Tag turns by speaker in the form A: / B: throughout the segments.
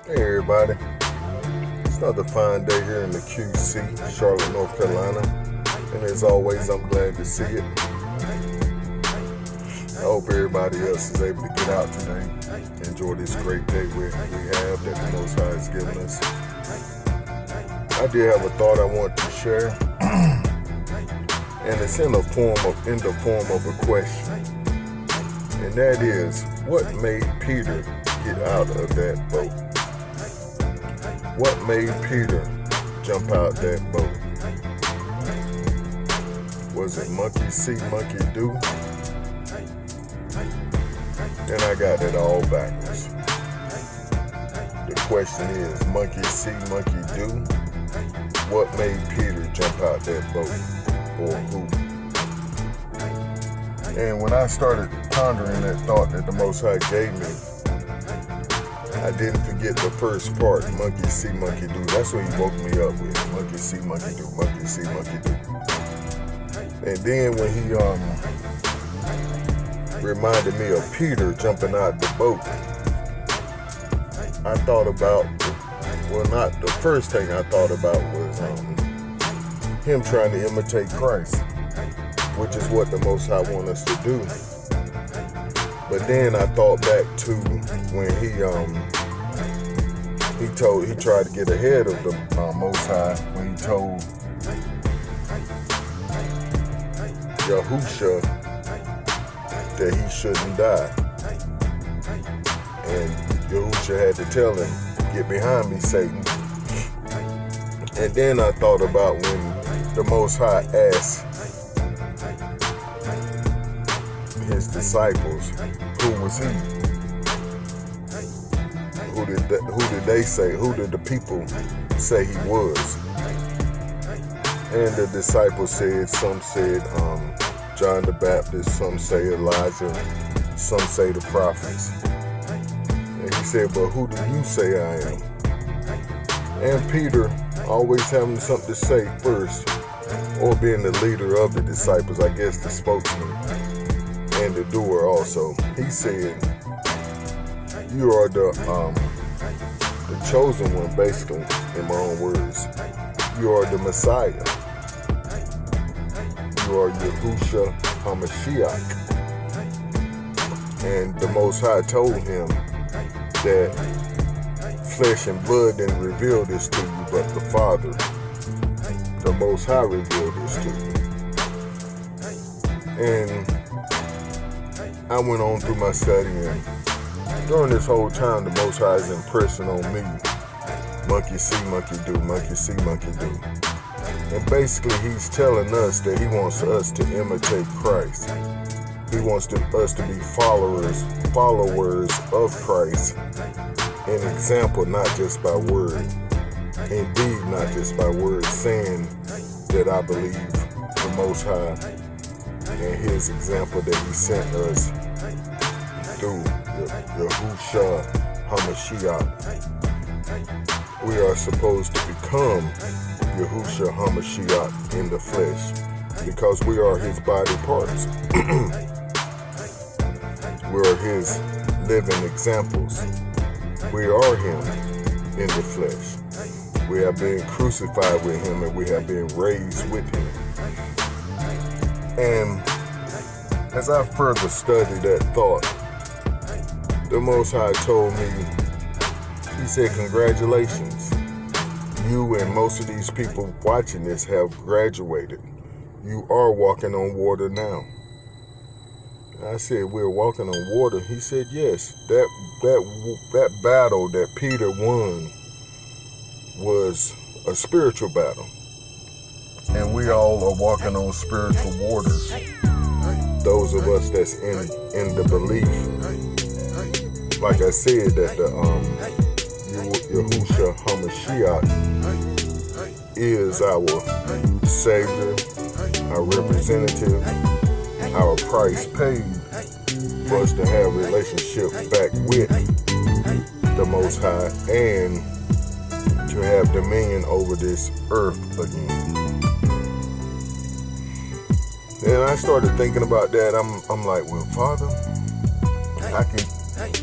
A: Hey everybody, it's another fine day here in the QC, Charlotte, North Carolina, and as always, I'm glad to see it. I hope everybody else is able to get out today, enjoy this great day we have that the Most High has given us. I did have a thought I want to share, and it's in the form of a question, and that is, what made Peter get out of that boat? What made Peter jump out that boat? Was it monkey see, monkey do? And I got it all backwards. The question is, monkey see, monkey do? What made Peter jump out that boat? Or who? And when I started pondering that thought that the Most High gave me, I didn't forget the first part, monkey see, monkey do. That's what he woke me up with. Monkey see, monkey do, monkey see, monkey do. And then when he reminded me of Peter jumping out the boat, I thought about, not the first thing I thought about was him trying to imitate Christ, which is what the Most High wants us to do. But then I thought back to when he tried to get ahead of the Most High when he told Yahusha that he shouldn't die. And Yahusha had to tell him, "Get behind me, Satan." And then I thought about when the Most High asked his disciples, who was he? Who did they say? Who did the people say he was? And the disciples said, some said John the Baptist, some say Elijah, some say the prophets. And he said, but who do you say I am? And Peter, always having something to say first, or being the leader of the disciples, I guess the spokesman and the doer also, he said, you are the chosen one, basically, in my own words. You are the Messiah. You are Yahushua HaMashiach. And the Most High told him that flesh and blood didn't reveal this to you, but the Father, the Most High, revealed this to you. And I went on through my study, and during this whole time, the Most High is impressing on me, monkey see, monkey do, monkey see, monkey do. And basically, he's telling us that he wants us to imitate Christ. He wants us to be followers of Christ. An example, not just by word. Indeed, not just by word, saying that I believe the Most High and his example that he sent us through Yahushua HaMashiach. We are supposed to become Yahushua HaMashiach in the flesh, because we are his body parts. We are his living examples. We are him in the flesh. We have been crucified with him, and we have been raised with him. And as I further studied that thought, the Most High told me, he said, congratulations. You and most of these people watching this have graduated. You are walking on water now. And I said, we're walking on water. He said, yes, that battle that Peter won was a spiritual battle. And we all are walking on spiritual waters. Those of us that's in the belief. Like I said, that the Yahushua HaMashiach is our Savior, our representative, our price paid for us to have a relationship back with the Most High and to have dominion over this earth again. And I started thinking about that. I'm like, well, Father,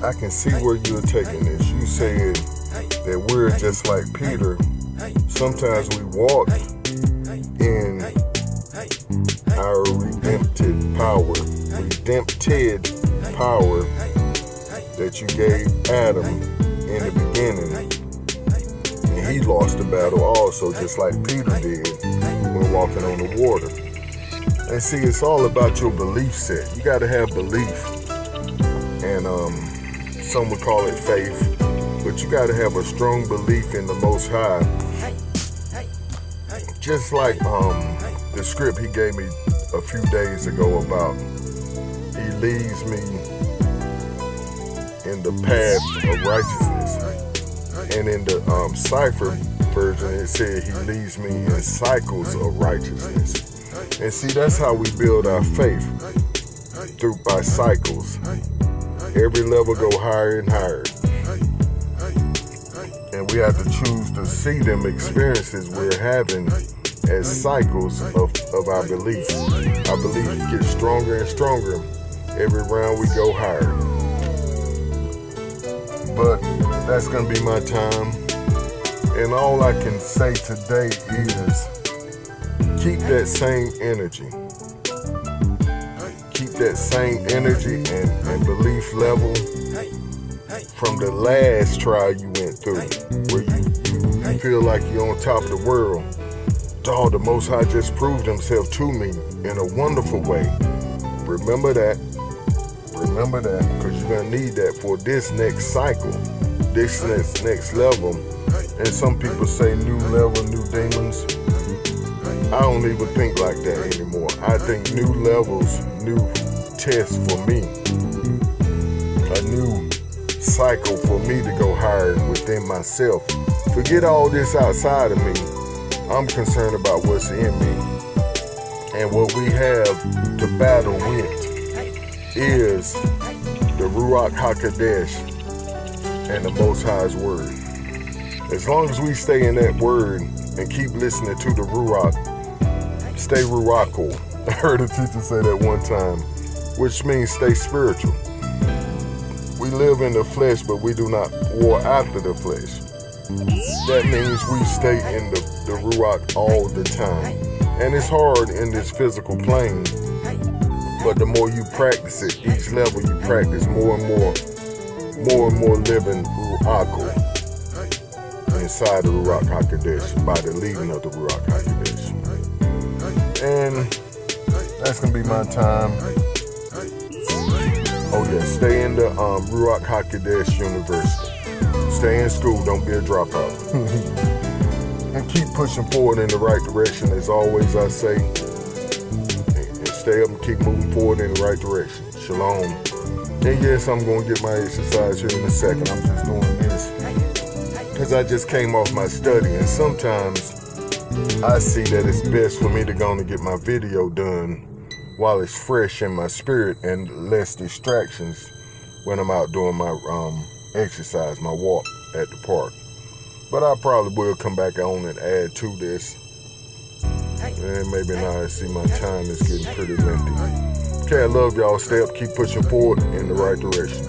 A: I can see where you're taking this. You said that we're just like Peter. Sometimes we walk in our redemptive power that you gave Adam in the beginning. And he lost the battle also, just like Peter did when walking on the water. And see, it's all about your belief set. You got to have belief. And some would call it faith. But you got to have a strong belief in the Most High. Just like the script he gave me a few days ago about he leads me in the path of righteousness. And in the CEPHER version, it said he leads me in cycles of righteousness. And see, that's how we build our faith, by cycles. Every level go higher and higher. And we have to choose to see them experiences we're having as cycles of our belief. Our belief gets stronger and stronger. Every round we go higher. But that's going to be my time. And all I can say today is keep that same energy. Keep that same energy and belief level from the last trial you went through, where you feel like you're on top of the world. Dog, the Most High just proved himself to me in a wonderful way. Remember that, because you're going to need that for this next cycle, this next level. And some people say new level, new demons. I don't even think like that anymore. I think new levels, new tests for me, a new cycle for me to go higher within myself. Forget all this outside of me. I'm concerned about what's in me. And what we have to battle with is the Ruach HaKodesh and the Most High's word. As long as we stay in that word and keep listening to the Ruach, stay Ruachal. I heard a teacher say that one time, which means stay spiritual. We live in the flesh, but we do not war after the flesh. That means we stay in the Ruach all the time. And it's hard in this physical plane, but the more you practice it, each level you practice more and more living Ruachal inside the Ruach HaKodesh by the leading of the Ruach HaKodesh. And that's going to be my time. Oh yeah, stay in the Ruach HaKodesh University. Stay in school, don't be a dropout. And keep pushing forward in the right direction, as always I say. And stay up and keep moving forward in the right direction. Shalom. And yes, I'm going to get my exercise here in a second. I'm just doing this because I just came off my study. And sometimes I see that it's best for me to go and get my video done while it's fresh in my spirit and less distractions when I'm out doing my exercise, my walk at the park. But I probably will come back on and add to this. And maybe not. I see my time is getting pretty lengthy. Okay, I love y'all. Stay up, keep pushing forward in the right direction.